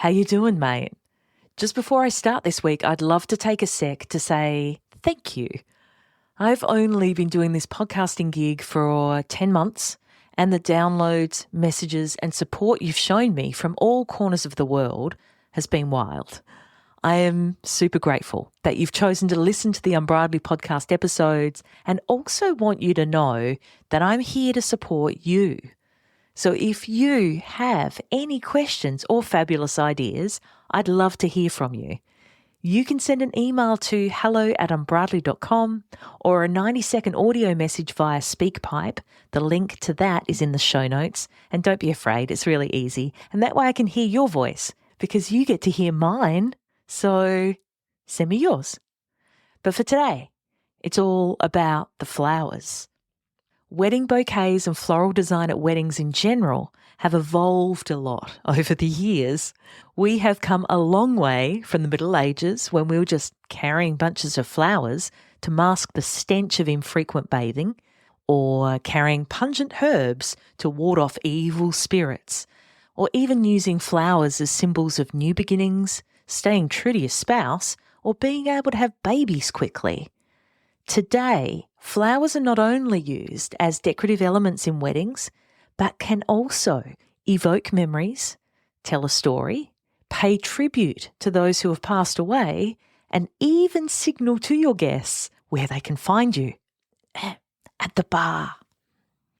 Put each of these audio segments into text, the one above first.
How you doing, mate? Just before I start this week, I'd love to take a sec to say thank you. I've only been doing this podcasting gig for 10 months, and the downloads, messages, and support you've shown me from all corners of the world has been wild. I am super grateful that you've chosen to listen to the Unbridely podcast episodes, and also want you to know that I'm here to support you. So if you have any questions or fabulous ideas, I'd love to hear from you. You can send an email to hello@unbridely.com or a 90-second audio message via SpeakPipe. The link to that is in the show notes. And don't be afraid, it's really easy. And that way I can hear your voice, because you get to hear mine. So send me yours. But for today, it's all about the flowers. Wedding bouquets and floral design at weddings in general have evolved a lot over the years. We have come a long way from the Middle Ages, when we were just carrying bunches of flowers to mask the stench of infrequent bathing, or carrying pungent herbs to ward off evil spirits, or even using flowers as symbols of new beginnings, staying true to your spouse, or being able to have babies quickly. Today, flowers are not only used as decorative elements in weddings, but can also evoke memories, tell a story, pay tribute to those who have passed away, and even signal to your guests where they can find you. At the bar.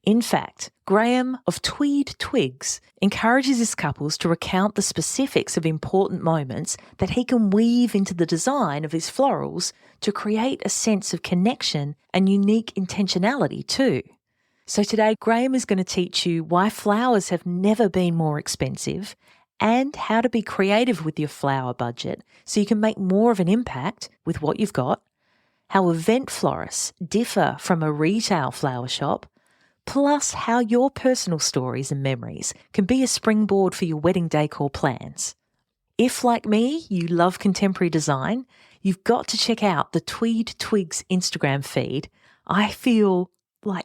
In fact, Graham of Tweed Twigs encourages his couples to recount the specifics of important moments that he can weave into the design of his florals to create a sense of connection and unique intentionality too. So today, Graham is going to teach you why flowers have never been more expensive, and how to be creative with your flower budget so you can make more of an impact with what you've got, how event florists differ from a retail flower shop, plus how your personal stories and memories can be a springboard for your wedding decor plans. If, like me, you love contemporary design, you've got to check out the Tweed Twigs Instagram feed. I feel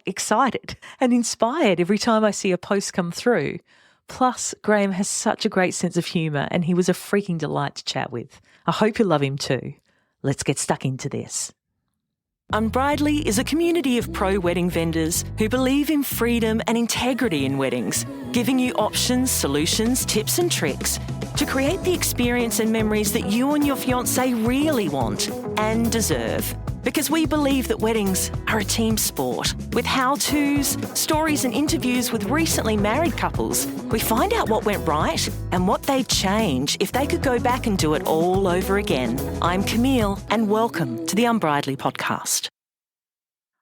excited and inspired every time I see a post come through. Plus, Graham has such a great sense of humour, and he was a freaking delight to chat with. I hope you love him too. Let's get stuck into this. Unbridely is a community of pro-wedding vendors who believe in freedom and integrity in weddings, giving you options, solutions, tips and tricks to create the experience and memories that you and your fiancé really want and deserve. Because we believe that weddings are a team sport. With how-tos, stories and interviews with recently married couples, we find out what went right and what they'd change if they could go back and do it all over again. I'm Camille, and welcome to the Unbridely podcast.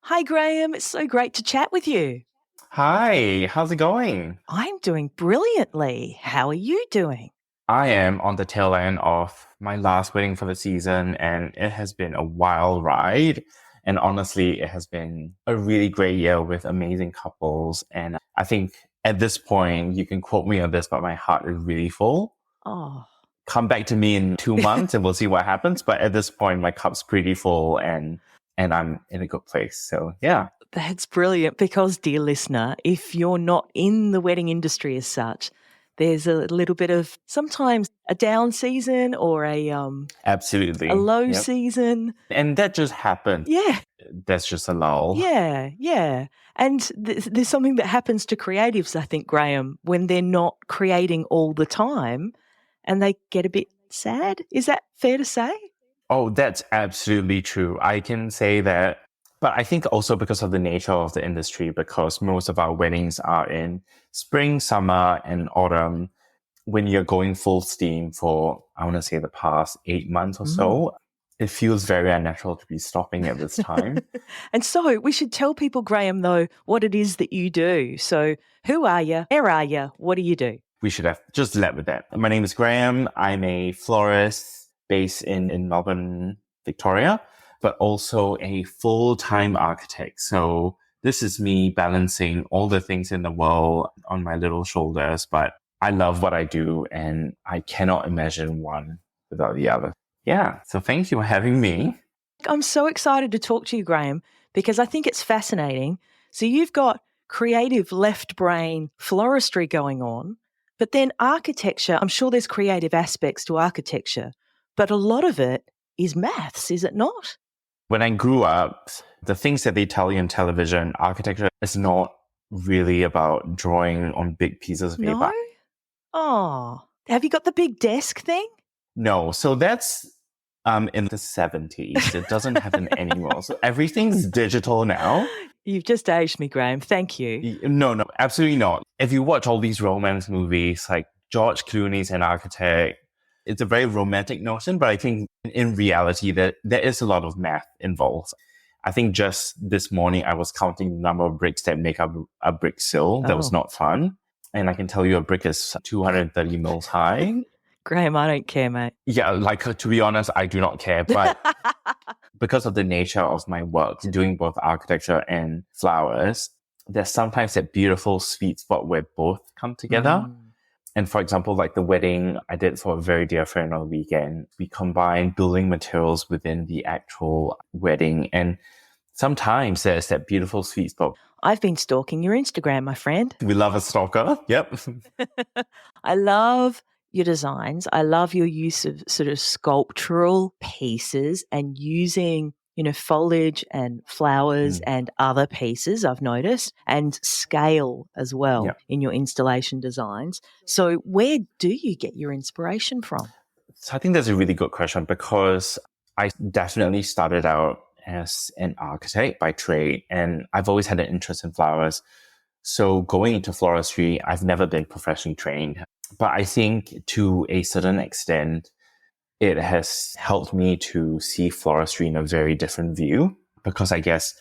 Hi Graham, it's so great to chat with you. Hi, how's it going? I'm doing brilliantly. How are you doing? I am on the tail end of my last wedding for the season, and it has been a wild ride. And honestly, it has been a really great year with amazing couples. And I think at this point, you can quote me on this, but my heart is really full. Oh. Come back to me in 2 months and we'll see what happens. But at this point, my cup's pretty full and I'm in a good place. So yeah. That's brilliant, because, dear listener, if you're not in the wedding industry as such, there's a little bit of sometimes a down season or absolutely a low season. And that just happened. Yeah. That's just a lull. Yeah. And there's something that happens to creatives, I think, Graham, when they're not creating all the time and they get a bit sad. Is that fair to say? Oh, that's absolutely true. I can say that. But I think also because of the nature of the industry, because most of our weddings are in spring, summer, and autumn, when you're going full steam for, I want to say, the past 8 months or so, it feels very unnatural to be stopping at this time. And so we should tell people, Graham, though, what it is that you do. So who are you? Where are you? What do you do? We should have just led with that. My name is Graham. I'm a florist based in Melbourne, Victoria, but also a full-time architect. So this is me balancing all the things in the world on my little shoulders, but I love what I do and I cannot imagine one without the other. Yeah, so thank you for having me. I'm so excited to talk to you, Graham, because I think it's fascinating. So you've got creative left brain floristry going on, But then architecture, I'm sure there's creative aspects to architecture, but a lot of it is maths, is it not? When I grew up, the things that they tell you in television, architecture is not really about drawing on big pieces of No? paper. Oh, have you got the big desk thing? No, so that's in the 70s. It doesn't happen anymore. So everything's digital now. You've just aged me, Graham. Thank you. No, absolutely not. If you watch all these romance movies, like George Clooney's an architect, it's a very romantic notion, but I think in reality that there is a lot of math involved. I think just this morning I was counting the number of bricks that make up a brick sill. That was not fun. And I can tell you a brick is 230 mils high. Graham, I don't care, mate. Yeah, like to be honest, I do not care. But because of the nature of my work, doing both architecture and flowers, there's sometimes that beautiful sweet spot where both come together. And for example, like the wedding I did for a very dear friend on the weekend, we combined building materials within the actual wedding. And sometimes there's that beautiful sweet spot. I've been stalking your Instagram, my friend. We love a stalker. Yep. I love your designs. I love your use of sort of sculptural pieces and using, foliage and flowers and other pieces I've noticed, and scale as well in your installation designs. So where do you get your inspiration from? So I think that's a really good question, because I definitely started out as an architect by trade, and I've always had an interest in flowers. So going into floristry, I've never been professionally trained, but I think to a certain extent, it has helped me to see floristry in a very different view, because I guess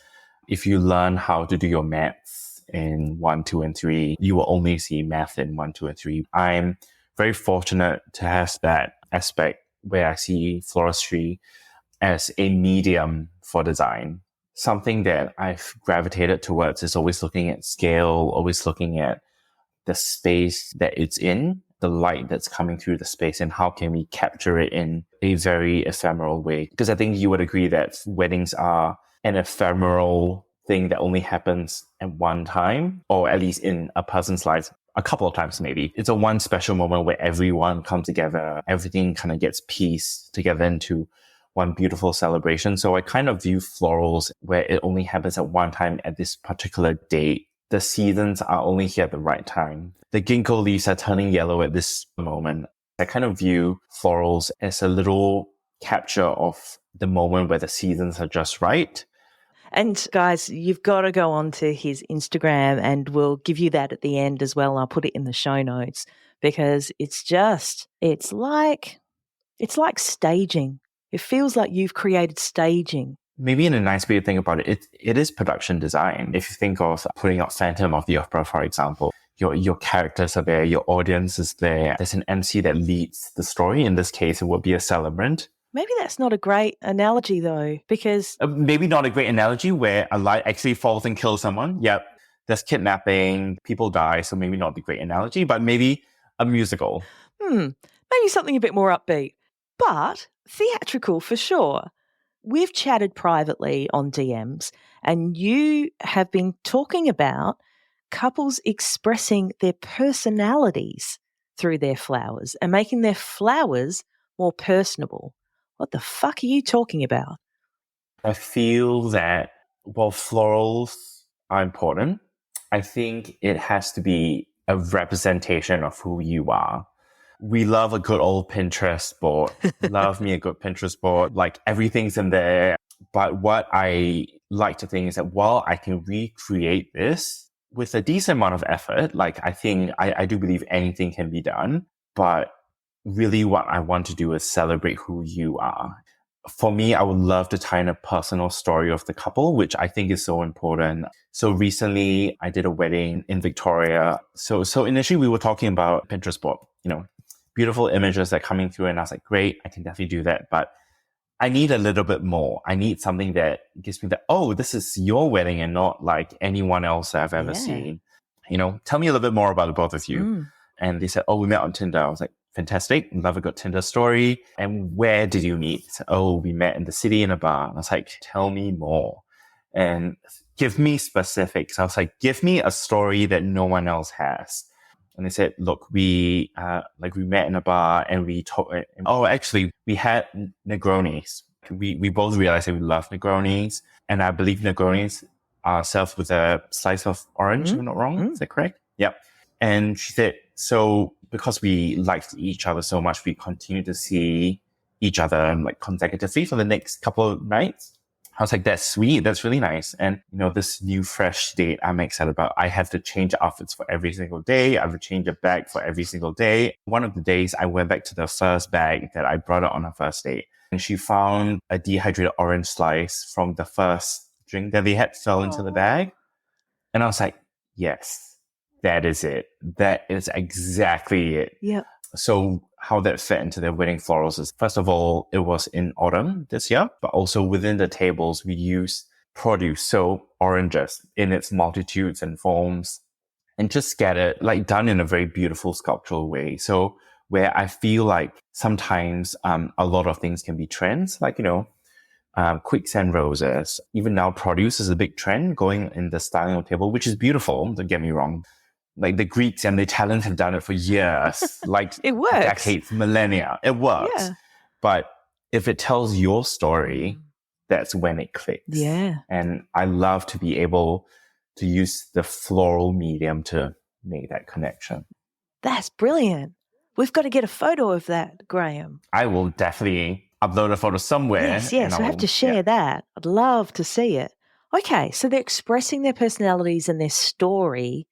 if you learn how to do your maths in 1, 2, and 3, you will only see math in 1, 2, and 3. I'm very fortunate to have that aspect where I see floristry as a medium for design. Something that I've gravitated towards is always looking at scale, always looking at the space that it's in, the light that's coming through the space, and how can we capture it in a very ephemeral way. Because I think you would agree that weddings are an ephemeral thing that only happens at one time, or at least in a person's life a couple of times maybe. It's a one special moment where everyone comes together, everything kind of gets pieced together into one beautiful celebration. So I kind of view florals where it only happens at one time at this particular date. The seasons are only here at the right time. The ginkgo leaves are turning yellow at this moment. I kind of view florals as a little capture of the moment where the seasons are just right. And guys, you've got to go on to his Instagram, and we'll give you that at the end as well. I'll put it in the show notes, because it's like staging. It feels like you've created staging. Maybe in a nice way to think about it, it is production design. If you think of putting out Phantom of the Opera, for example, your characters are there, your audience is there. There's an MC that leads the story. In this case, it would be a celebrant. Maybe that's not a great analogy, though, because... maybe not a great analogy where a light actually falls and kills someone. Yep. There's kidnapping, people die, so maybe not the great analogy, but maybe a musical. Maybe something a bit more upbeat, but theatrical for sure. We've chatted privately on DMs, and you have been talking about couples expressing their personalities through their flowers and making their flowers more personable. What the fuck are you talking about? I feel that while florals are important, I think it has to be a representation of who you are. We love a good old Pinterest board. Love me a good Pinterest board. Like everything's in there. But what I like to think is that while I can recreate this with a decent amount of effort, like I think I do believe anything can be done. But really what I want to do is celebrate who you are. For me, I would love to tie in a personal story of the couple, which I think is so important. So recently I did a wedding in Victoria. So initially we were talking about Pinterest board, beautiful images that are coming through. And I was like, great, I can definitely do that. But I need a little bit more. I need something that gives me this is your wedding and not like anyone else I've ever seen. Tell me a little bit more about the both of you. And they said, we met on Tinder. I was like, fantastic. Love a good Tinder story. And where did you meet? We met in the city in a bar. And I was like, tell me more and give me specifics. I was like, give me a story that no one else has. And they said, look, we met in a bar and we talked. Oh, actually, we had Negronis. We both realized that we love Negronis. And I believe Negronis are served with a slice of orange, if I'm not wrong. Is that correct? Yep. And she said, so because we liked each other so much, we continued to see each other like consecutively for the next couple of nights. I was like, that's sweet. That's really nice. And, this new fresh date I'm excited about. I have to change outfits for every single day. I have to change a bag for every single day. One of the days I went back to the first bag that I brought her on our first date. And she found a dehydrated orange slice from the first drink that they had fell into the bag. And I was like, yes, that is it. That is exactly it. Yeah. So how that fit into their wedding florals is, first of all, it was in autumn this year, but also within the tables, we used produce. So oranges in its multitudes and forms and just scattered, like done in a very beautiful sculptural way. So where I feel like sometimes a lot of things can be trends, like, quicksand roses. Even now, produce is a big trend going in the styling of table, which is beautiful. Don't get me wrong. Like the Greeks and the Italians have done it for years, like it works. Decades, millennia. It works. Yeah. But if it tells your story, that's when it clicks. Yeah. And I love to be able to use the floral medium to make that connection. That's brilliant. We've got to get a photo of that, Graham. I will definitely upload a photo somewhere. Yes, we have to share that. I'd love to see it. Okay, so they're expressing their personalities and their story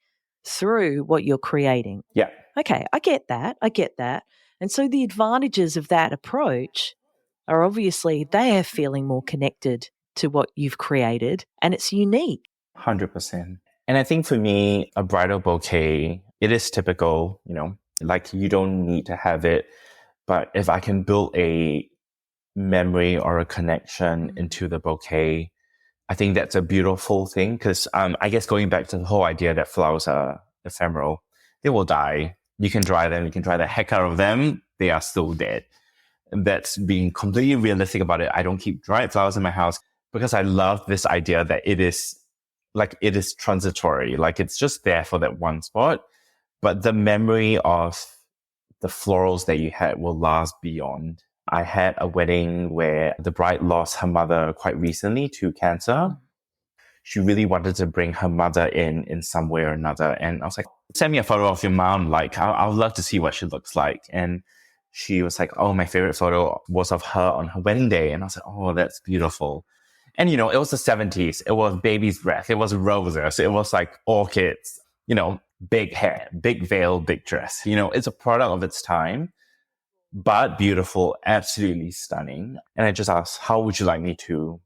through what you're creating. Yeah. Okay, I get that. And so the advantages of that approach are obviously they are feeling more connected to what you've created and it's unique. 100%. And I think for me, a bridal bouquet, it is typical, like you don't need to have it. But if I can build a memory or a connection into the bouquet, I think that's a beautiful thing because I guess going back to the whole idea that flowers are ephemeral, they will die. You can dry them, you can dry the heck out of them, they are still dead. And that's being completely realistic about it. I don't keep dried flowers in my house because I love this idea that it is transitory, like it's just there for that one spot. But the memory of the florals that you had will last beyond. I had a wedding where the bride lost her mother quite recently to cancer. She really wanted to bring her mother in some way or another. And I was like, send me a photo of your mom. Like, I would love to see what she looks like. And she was like, oh, my favorite photo was of her on her wedding day. And I was like, oh, that's beautiful. And, it was the 70s. It was baby's breath. It was roses. It was like orchids, big hair, big veil, big dress. It's a product of its time. But beautiful, absolutely stunning. And I just asked, how would you like me to,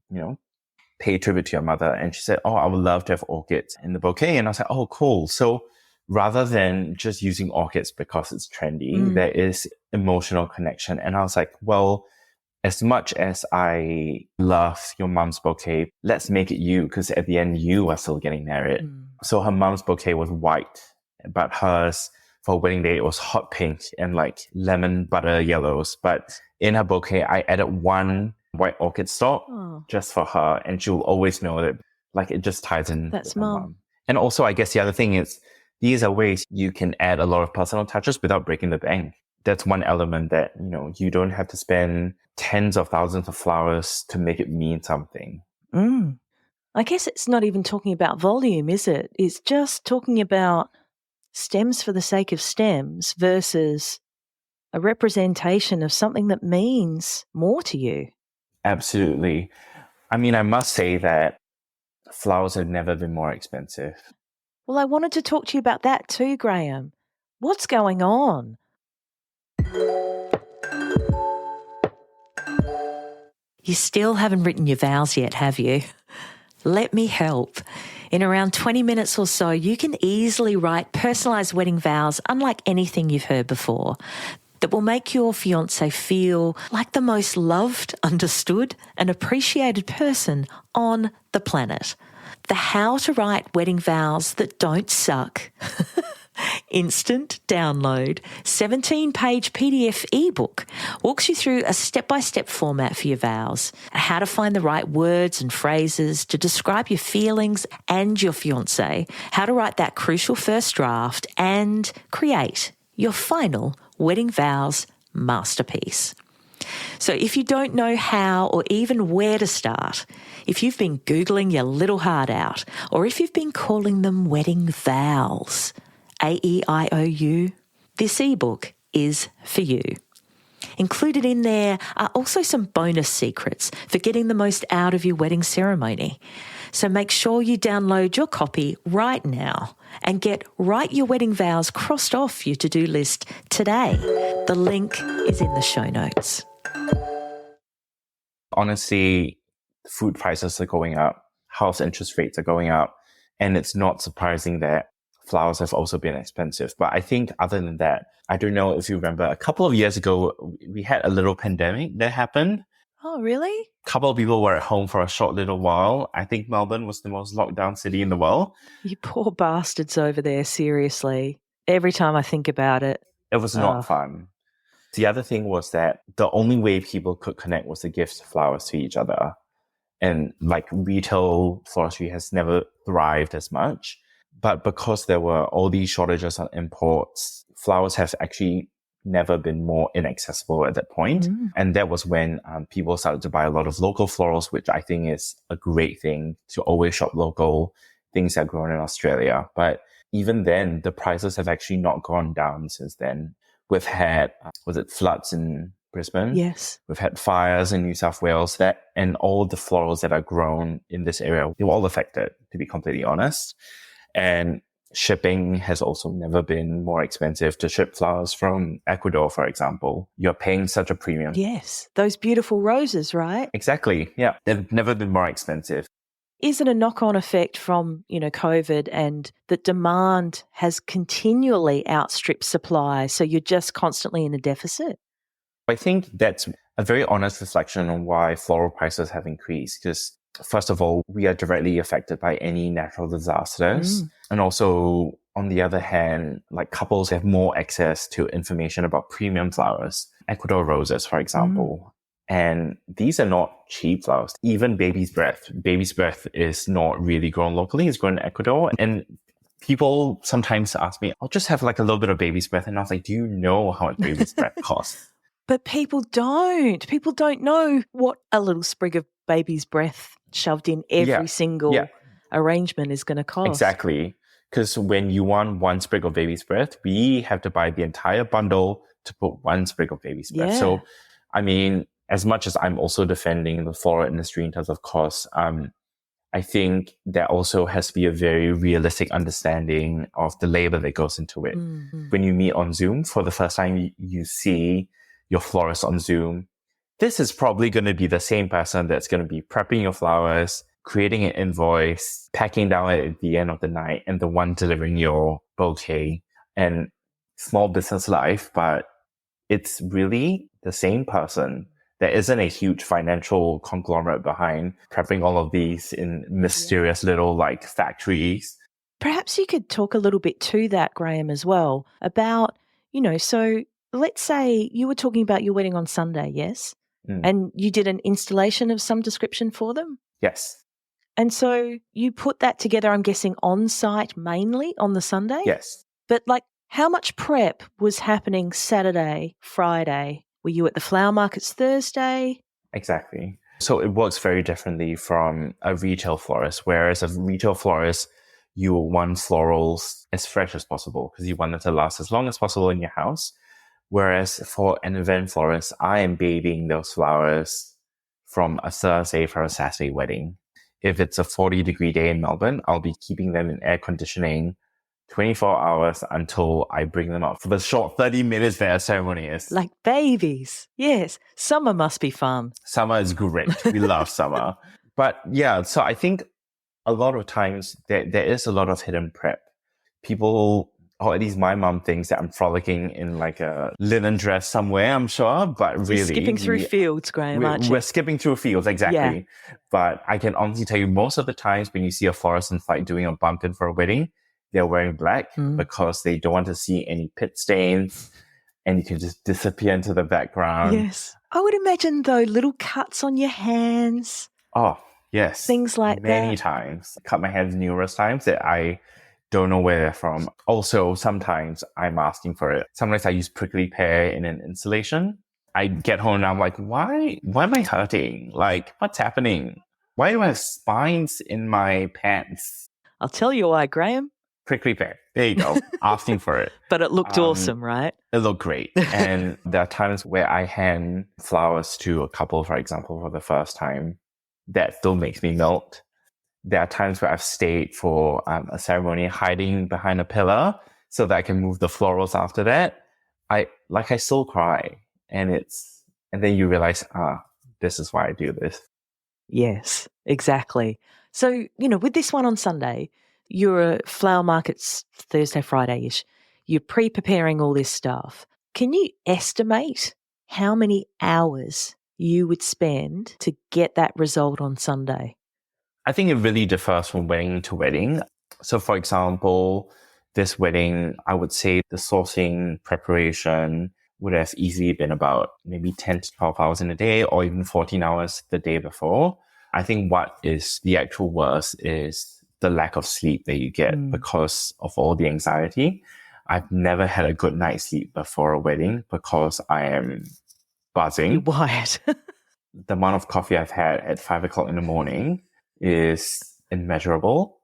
pay tribute to your mother? And she said, oh, I would love to have orchids in the bouquet. And I was like, oh, cool. So rather than just using orchids because it's trendy, there is emotional connection. And I was like, well, as much as I love your mom's bouquet, let's make it you, because at the end, you are still getting married. So her mom's bouquet was white, but hers, for wedding day, it was hot pink and like lemon butter yellows. But in her bouquet, I added one white orchid stalk just for her. And she'll always know that like it just ties in. That's with her mom. And also, I guess the other thing is these are ways you can add a lot of personal touches without breaking the bank. That's one element that, you don't have to spend tens of thousands of flowers to make it mean something. I guess it's not even talking about volume, is it? It's just talking about stems for the sake of stems versus a representation of something that means more to you. Absolutely. I mean, I must say that flowers have never been more expensive. Well, I wanted to talk to you about that too, Graham. What's going on? You still haven't written your vows yet, have you? Let me help. In around 20 minutes or so, you can easily write personalised wedding vows unlike anything you've heard before that will make your fiancé feel like the most loved, understood and appreciated person on the planet. The How to Write Wedding Vows That Don't Suck instant download 17-page PDF ebook walks you through a step-by-step format for your vows, how to find the right words and phrases to describe your feelings and your fiancé, how to write that crucial first draft, and create your final wedding vows masterpiece. So if you don't know how or even where to start, if you've been Googling your little heart out, or if you've been calling them wedding vows, AEIOU, this ebook is for you. Included in there are also some bonus secrets for getting the most out of your wedding ceremony. So make sure you download your copy right now and get Write Your Wedding Vows crossed off your to-do list today. The link is in the show notes. Honestly, food prices are going up, house interest rates are going up, and it's not surprising that flowers have also been expensive. But I think other than that, I don't know if you remember, a couple of years ago, we had a little pandemic that happened. Oh, really? A couple of people were at home for a short little while. I think Melbourne was the most locked down city in the world. You poor bastards over there, seriously. Every time I think about it. It was not fun. The other thing was that the only way people could connect was to give flowers to each other. And like retail floristry has never thrived as much. But because there were all these shortages on imports, flowers have actually never been more inaccessible at that point. And that was when people started to buy a lot of local florals, which I think is a great thing, to always shop local, things that are grown in Australia. But even then, the prices have actually not gone down since then. We've had, floods in Brisbane? Yes. We've had fires in New South Wales, and all the florals that are grown in this area, they were all affected, to be completely honest. And shipping has also never been more expensive. To ship flowers from Ecuador, for example, you're paying such a premium. Yes, those beautiful roses, right? Exactly, yeah. They've never been more expensive. Is it a knock-on effect from, COVID, and that demand has continually outstripped supply, so you're just constantly in a deficit? I think that's a very honest reflection on why floral prices have increased, because first of all, we are directly affected by any natural disasters. And also, on the other hand, like couples have more access to information about premium flowers, Ecuador roses, for example. And these are not cheap flowers. Even baby's breath. Baby's breath is not really grown locally. It's grown in Ecuador. And people sometimes ask me, I'll just have like a little bit of baby's breath. And I was like, do you know how much baby's breath costs? But people don't. People don't know what a little sprig of baby's breath shoved in every single arrangement is going to cost. Exactly. Because when you want one sprig of baby's breath, we have to buy the entire bundle to put one sprig of baby's breath. Yeah. So, I mean, as much as I'm also defending the floral industry in terms of cost, I think there also has to be a very realistic understanding of the labor that goes into it. When you meet on Zoom, for the first time you see your florist on Zoom, this is probably going to be the same person that's going to be prepping your flowers, creating an invoice, packing down at the end of the night, and the one delivering your bouquet. And small business life, but it's really the same person. There isn't a huge financial conglomerate behind prepping all of these in mysterious little like factories. Perhaps you could talk a little bit to that, Graham, as well, about, so let's say you were talking about your wedding on Sunday, yes? And you did an installation of some description for them? Yes. And so you put that together, I'm guessing, on site mainly on the Sunday? Yes. But how much prep was happening Saturday, Friday? Were you at the flower markets Thursday? Exactly. So it works very differently from a retail florist, whereas a retail florist, you want florals as fresh as possible because you want them to last as long as possible in your house. Whereas for an event florist, I am babying those flowers from a Thursday for a Saturday wedding. If it's a 40-degree day in Melbourne, I'll be keeping them in air conditioning 24 hours until I bring them up for the short 30 minutes that a ceremony is. Like babies. Yes. Summer must be fun. Summer is great. We love summer. But yeah, so I think a lot of times there is a lot of hidden prep. People, or at least my mom, thinks that I'm frolicking in like a linen dress somewhere, I'm sure. But really, you're skipping through fields, Graham, aren't you? We're skipping through fields, exactly. Yeah. But I can honestly tell you, most of the times when you see a florist in flight doing a bump in for a wedding, they're wearing black Mm. because they don't want to see any pit stains, and you can just disappear into the background. Yes. I would imagine, though, little cuts on your hands, Oh, yes. things like Many that. times. Cut my hands numerous times that I don't know where they're from. Also, sometimes I'm asking for it. Sometimes I use prickly pear in an installation. I get home and I'm like, why am I hurting? Like, what's happening? Why do I have spines in my pants? I'll tell you why, Graham. Prickly pear. There you go. Asking for it. But it looked awesome, right? It looked great. And there are times where I hand flowers to a couple, for example, for the first time. That still makes me melt. There are times where I've stayed for a ceremony hiding behind a pillar so that I can move the florals after that. I still cry. And then you realize, this is why I do this. Yes, exactly. So, with this one on Sunday, you're at flower markets Thursday, Friday-ish. You're pre-preparing all this stuff. Can you estimate how many hours you would spend to get that result on Sunday? I think it really differs from wedding to wedding. So, for example, this wedding, I would say the sourcing preparation would have easily been about maybe 10 to 12 hours in a day or even 14 hours the day before. I think what is the actual worst is the lack of sleep that you get because of all the anxiety. I've never had a good night's sleep before a wedding because I am buzzing. You're wired. The amount of coffee I've had at 5 o'clock in the morning is immeasurable.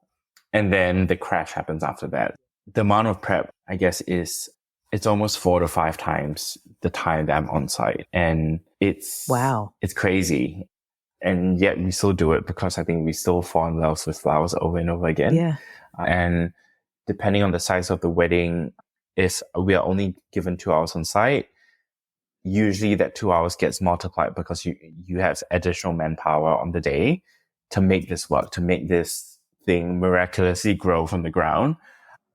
And then the crash happens after that. The amount of prep, I guess, it's almost 4 to 5 times the time that I'm on site. And it's crazy. And yet we still do it because I think we still fall in love with flowers over and over again. Yeah. And depending on the size of the wedding, if we are only given 2 hours on site, usually that 2 hours gets multiplied because you have additional manpower on the day to make this work, to make this thing miraculously grow from the ground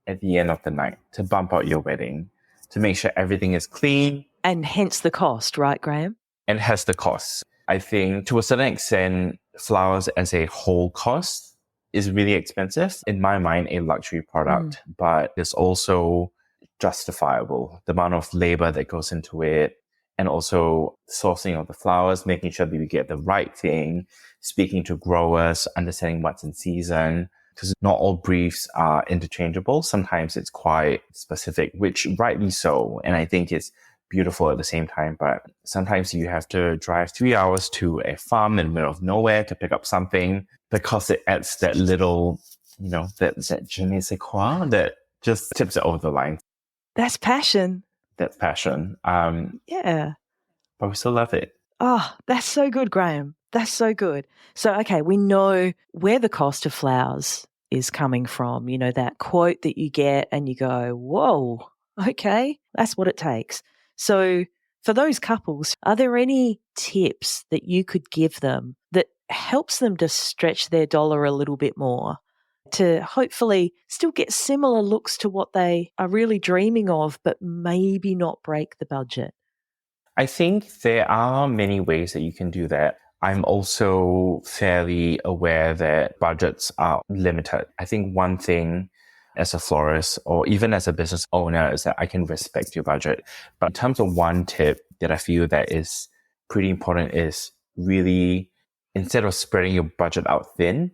at the end of the night, to bump out your wedding, to make sure everything is clean. And hence the cost, right, Graham? And hence the cost. I think to a certain extent, flowers as a whole cost is really expensive. In my mind, a luxury product, but it's also justifiable. The amount of labor that goes into it, and also sourcing of the flowers, making sure that we get the right thing, speaking to growers, understanding what's in season, because not all briefs are interchangeable. Sometimes it's quite specific, which rightly so. And I think it's beautiful at the same time, but sometimes you have to drive 3 hours to a farm in the middle of nowhere to pick up something because it adds that little, that je ne sais quoi that just tips it over the line. That's passion. That's passion. Yeah. But we still love it. Oh, that's so good, Graham. That's so good. So, okay, we know where the cost of flowers is coming from. That quote that you get and you go, whoa, okay, that's what it takes. So for those couples, are there any tips that you could give them that helps them to stretch their dollar a little bit more to hopefully still get similar looks to what they are really dreaming of, but maybe not break the budget? I think there are many ways that you can do that. I'm also fairly aware that budgets are limited. I think one thing as a florist or even as a business owner is that I can respect your budget. But in terms of one tip that I feel that is pretty important is really, instead of spreading your budget out thin,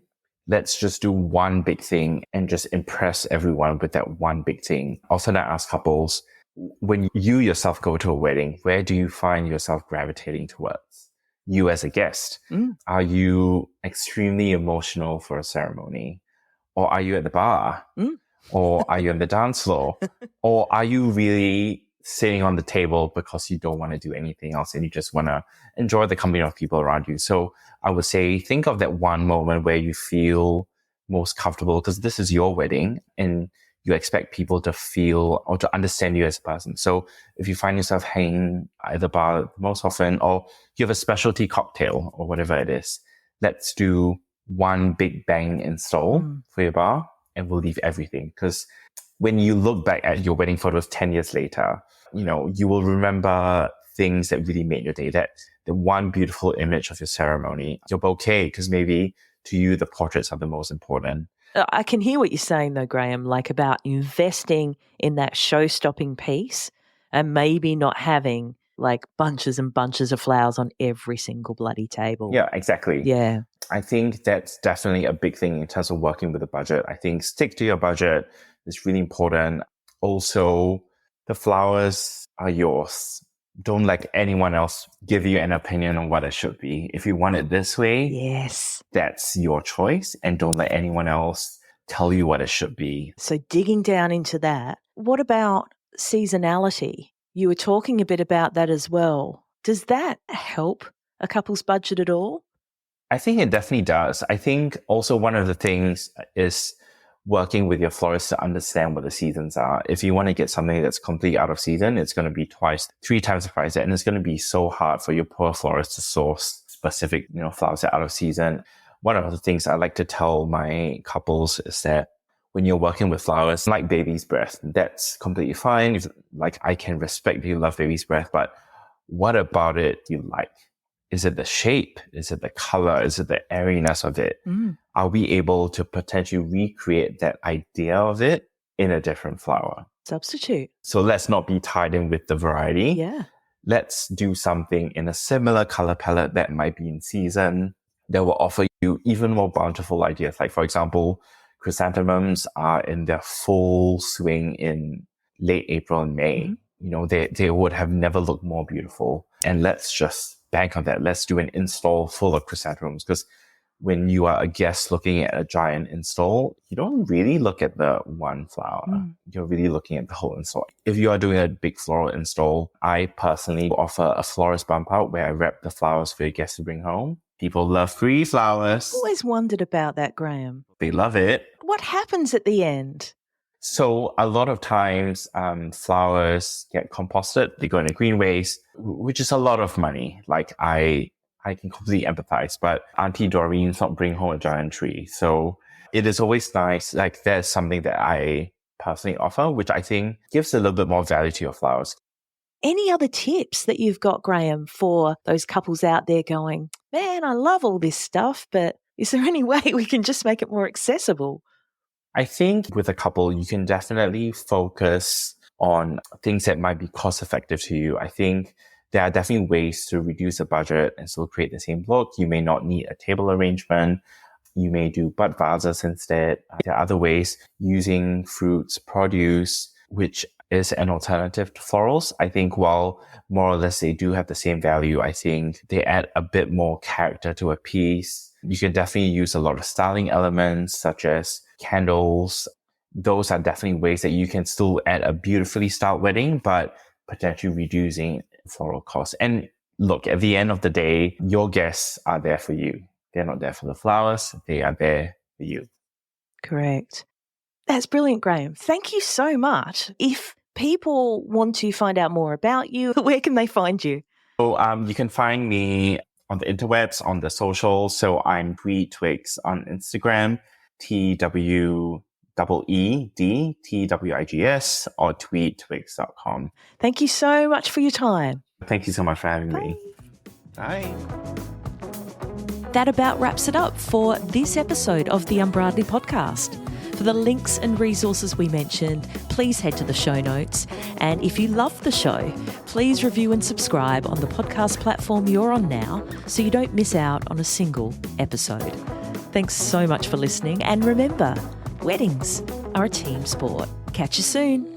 let's just do one big thing and just impress everyone with that one big thing. Also, I ask couples, when you yourself go to a wedding, where do you find yourself gravitating towards? You as a guest, are you extremely emotional for a ceremony? Or are you at the bar? Or are you on the dance floor? Or are you really sitting on the table because you don't want to do anything else and you just want to enjoy the company of people around you? So I would say, think of that one moment where you feel most comfortable, because this is your wedding and you expect people to feel or to understand you as a person. So if you find yourself hanging at the bar most often, or you have a specialty cocktail or whatever it is, let's do one big bang install for your bar and we'll leave everything. Because when you look back at your wedding photos 10 years later, you will remember things that really made your day. That the one beautiful image of your ceremony, your bouquet, because maybe to you, the portraits are the most important. I can hear what you're saying though, Graham, like about investing in that show-stopping piece and maybe not having like bunches and bunches of flowers on every single bloody table. Yeah, exactly. Yeah. I think that's definitely a big thing in terms of working with a budget. I think stick to your budget is really important. Also, the flowers are yours. Don't let anyone else give you an opinion on what it should be. If you want it this way, Yes. that's your choice. And don't let anyone else tell you what it should be. So digging down into that, what about seasonality? You were talking a bit about that as well. Does that help a couple's budget at all? I think it definitely does. I think also one of the things is working with your florist to understand what the seasons are. If you want to get something that's completely out of season, it's going to be 3 times the price. And it's going to be so hard for your poor florist to source specific, flowers that are out of season. One of the things I like to tell my couples is that when you're working with flowers, like baby's breath, that's completely fine. Like, I can respect you love baby's breath, but what about it you like? Is it the shape? Is it the color? Is it the airiness of it? Are we able to potentially recreate that idea of it in a different flower? Substitute. So let's not be tied in with the variety. Yeah. Let's do something in a similar color palette that might be in season that will offer you even more bountiful ideas. Like, for example, chrysanthemums are in their full swing in late April and May. They would have never looked more beautiful. And let's just bank on that. Let's do an install full of chrysanthemums, because when you are a guest looking at a giant install, you don't really look at the one flower. You're really looking at the whole install. If you are doing a big floral install, I personally offer a florist bump out where I wrap the flowers for your guests to bring home. People love free flowers. Always wondered about that, Graham. They love it. What happens at the end? So a lot of times, flowers get composted. They go into green waste, which is a lot of money. Like, I can completely empathize, but Auntie Doreen's not bring home a giant tree. So it is always nice. Like, there's something that I personally offer, which I think gives a little bit more value to your flowers. Any other tips that you've got, Graham, for those couples out there going, man, I love all this stuff, but is there any way we can just make it more accessible? I think with a couple, you can definitely focus on things that might be cost effective to you. I think there are definitely ways to reduce the budget and still create the same look. You may not need a table arrangement. You may do bud vases instead. There are other ways using fruits, produce, which is an alternative to florals. I think while more or less they do have the same value, I think they add a bit more character to a piece. You can definitely use a lot of styling elements such as candles. Those are definitely ways that you can still add a beautifully styled wedding, but potentially reducing floral costs. And look, at the end of the day, your guests are there for you. They're not there for the flowers. They are there for you. Correct. That's brilliant, Graham. Thank you so much. If people want to find out more about you, where can they find you? So you can find me on the interwebs, on the socials. So I'm Tweed Twigs on Instagram, TWEEDTWIGS, or tweedtwigs.com. Thank you so much for your time. Thank you so much for having me. Bye. That about wraps it up for this episode of the Unbridely podcast. For the links and resources we mentioned, please head to the show notes. And if you love the show, please review and subscribe on the podcast platform you're on now so you don't miss out on a single episode. Thanks so much for listening. And remember, weddings are a team sport. Catch you soon.